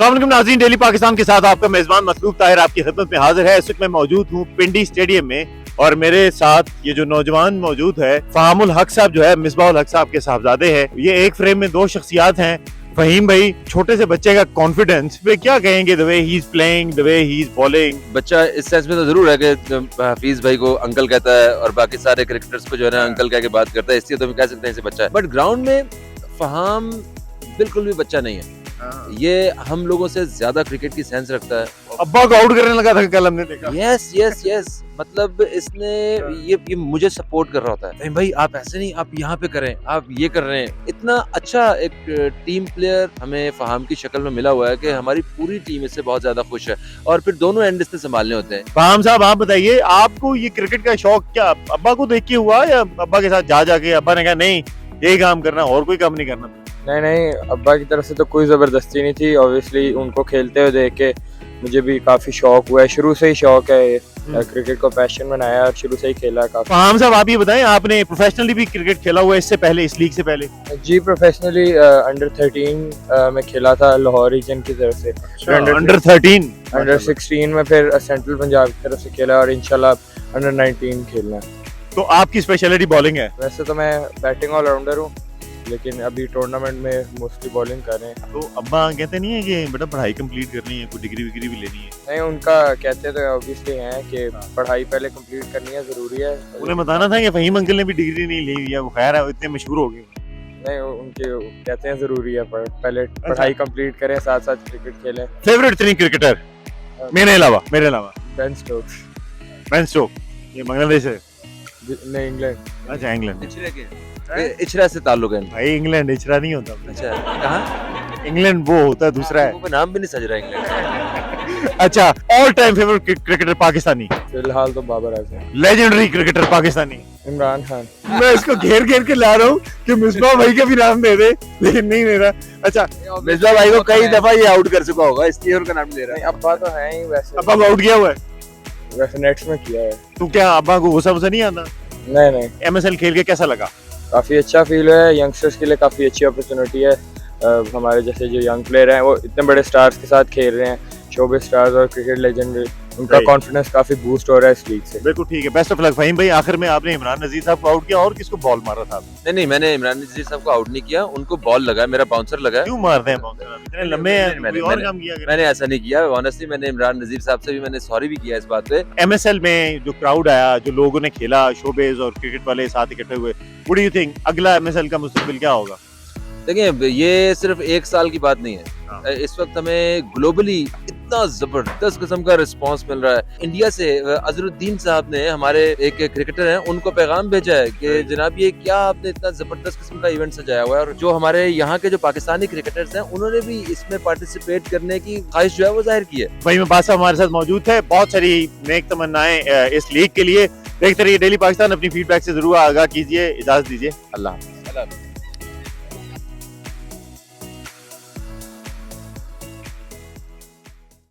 अस्सलाम वालेकुम नाज़रीन, डेली पाकिस्तान के साथ आपका मेजबान मसरूफ ताहिर आपकी खिदमत में हाजिर है। इस वक्त मैं मौजूद हूँ पिंडी स्टेडियम में और मेरे साथ ये जो नौजवान मौजूद है फहामुल हक साहब जो है मिसबाहुल हक साहब के साहबजादे हैं। ये एक फ्रेम में दो शख्सियात हैं। फहीम भाई, छोटे से बच्चे का कॉन्फिडेंस पे क्या कहेंगे? The way he is playing, the way he is bowling. बच्चा इस सेंस में तो जरूर है कि हफीज भाई को अंकल कहता है और बाकी सारे क्रिकेटर्स को जो है ना अंकल कह के बात करता है, इसलिए तो हम कह सकते हैं इसे बच्चा है। बट ग्राउंड में फहाम बिल्कुल भी बच्चा नहीं है। ये हम लोगों से ज्यादा क्रिकेट की सेंस रखता है। अब्बा को आउट करने लगा था कल, हमने देखा। यस यस यस, मतलब इसने ये मुझे सपोर्ट कर रहा होता है, नहीं भाई आप ऐसे नहीं, आप यहाँ पे करें, आप ये कर रहे हैं। इतना अच्छा एक टीम प्लेयर हमें फहाम की शक्ल में मिला हुआ है कि हमारी पूरी टीम इससे बहुत ज्यादा खुश है और फिर दोनों एंड इसने संभालने होते हैं। फहाम साहब, आप बताइए, आपको ये क्रिकेट का शौक क्या अब्बा को देख के हुआ या अब्बा के साथ जा जाके अब्बा ने कहा नहीं यही काम करना और कोई काम नहीं करना? नहीं, अब्बा की तरफ से तो कोई ज़बरदस्ती नहीं थी। ऑब्वियसली उनको खेलते हुए देख के मुझे भी काफ़ी शौक हुआ है। शुरू से ही शौक है, क्रिकेट को पैशन बनाया और शुरू से ही खेला काफ़ी। फहाम साहब, आप ये बताएं, आपने प्रोफेशनली भी क्रिकेट खेला हुआ है इससे पहले, इस लीग से पहले? जी, प्रोफेशनली अंडर 13 में खेला था लाहौर रीजन की तरफ से। अंडर 13, अंडर 16 में फिर सेंट्रल पंजाब की तरफ से खेला और इंशाल्लाह अंडर 19 खेलना है। तो आपकी स्पेशलिटी बॉलिंग है? वैसे तो मैं बैटिंग ऑलराउंडर हूँ, लेकिन अभी टूर्नामेंट में मोस्टली बॉलिंग कर रहे हैं। तो अब्बा कहते नहीं है कि बेटा पढ़ाई कंप्लीट करनी है, कोई डिग्री विग्री भी लेनी है? नहीं, उनका कहते तो ऑब्वियसली हैं कि पढ़ाई पहले कंप्लीट करनी है, ज़रूरी है। उन्हें बताना था कि फहीम अंकल ने भी डिग्री नहीं ली हुई है, वो खैर है, इतने मशहूर हो गए। नहीं, उनके कहते हैं ज़रूरी है पहले पढ़ाई कंप्लीट करें, साथ साथ क्रिकेट खेलें। फेवरेट 3 क्रिकेटर मेरे अलावा बेन स्टोक्स। बेन स्टोक, ये बांग्लादेश है? नहीं, इंग्लैंड। अच्छा, इंग्लैंड। इचरा से ताल्लुक है। भाई इंग्लैंड इचरा नहीं होता। अच्छा, कहाँ? इंग्लैंड वो होता है दूसरा है। वो नाम भी नहीं सज रहा इंग्लैंड। अच्छा, all time favourite cricketer Pakistani? फिलहाल तो बाबर आजम। Legendary cricketer Pakistani? इमरान खान। मैं इसको घेर घेर के ला रहा हूँ कि मिसबा भाई का भी नाम दे दे, लेकिन नहीं दे रहा। अच्छा, मिर्जा भाई को कई दफा ये आउट कर चुका होगा, इसलिए उनका नाम ले रहा है। अब्बा तो है ही, वैसे अब्बा आउट किया हुआ है? वैसे नेट्स में किया है। तो क्या अब्बा को गुस्सा वुस्सा नहीं आता? नहीं, MSL खेल के कैसा लगा? काफ़ी अच्छा फील है। यंगस्टर्स के लिए काफ़ी अच्छी अपॉर्चुनिटी है। हमारे जैसे जो यंग प्लेयर हैं वो इतने बड़े स्टार्स के साथ खेल रहे हैं, शोबिस स्टार्स और क्रिकेट लेजेंड, उनका कॉन्फिडेंस काफी बूस्ट हो रहा है इस लीग से। बिल्कुल ठीक है, बेस्ट ऑफ लक फहीम भाई। आखिर में आपने इमरान नजीर साहब को आउट किया, और किसको बॉल मारा था? नहीं, मैंने इमरान नजीर साहब को आउट नहीं किया, उनको बॉल लगा, मेरा बाउंसर लगा। क्यों मारते हैं बाउंसर? इतने लंबे हैं, कोई और काम किया? मैंने ऐसा नहीं किया ऑनेस्टली। मैंने इमरान नजीर साहब से भी मैंने सॉरी भी किया इस बात पे। MSL में जो क्राउड आया, जो लोगों ने खेला, शोबेज और क्रिकेट वाले साथ इकट्ठे हुए, व्हाट डू यू थिंक अगला MSL का मुस्तकबिल क्या होगा? देखिए, ये सिर्फ एक साल की बात नहीं है। इस वक्त हमें ग्लोबली इतना जबरदस्त किस्म का रिस्पांस मिल रहा है। इंडिया से अजरुद्दीन साहब ने, हमारे एक क्रिकेटर हैं, उनको पैगाम भेजा है कि जनाब ये क्या आपने इतना जबरदस्त किस्म का इवेंट सजाया हुआ है। और जो हमारे यहाँ के जो पाकिस्तानी क्रिकेटर्स हैं उन्होंने भी इसमें पार्टिसिपेट करने की ख्वाहिश जो है वो जाहिर की है। भाई मेहबाज साहब हमारे साथ मौजूद थे। बहुत सारी नेक तमन्नाएं इस लीग के लिए। देखते रहिए डेली पाकिस्तान, अपनी फीडबैक से जरूर आगाह कीजिए। इजाजत दीजिए, अल्लाह हाफ़िज़।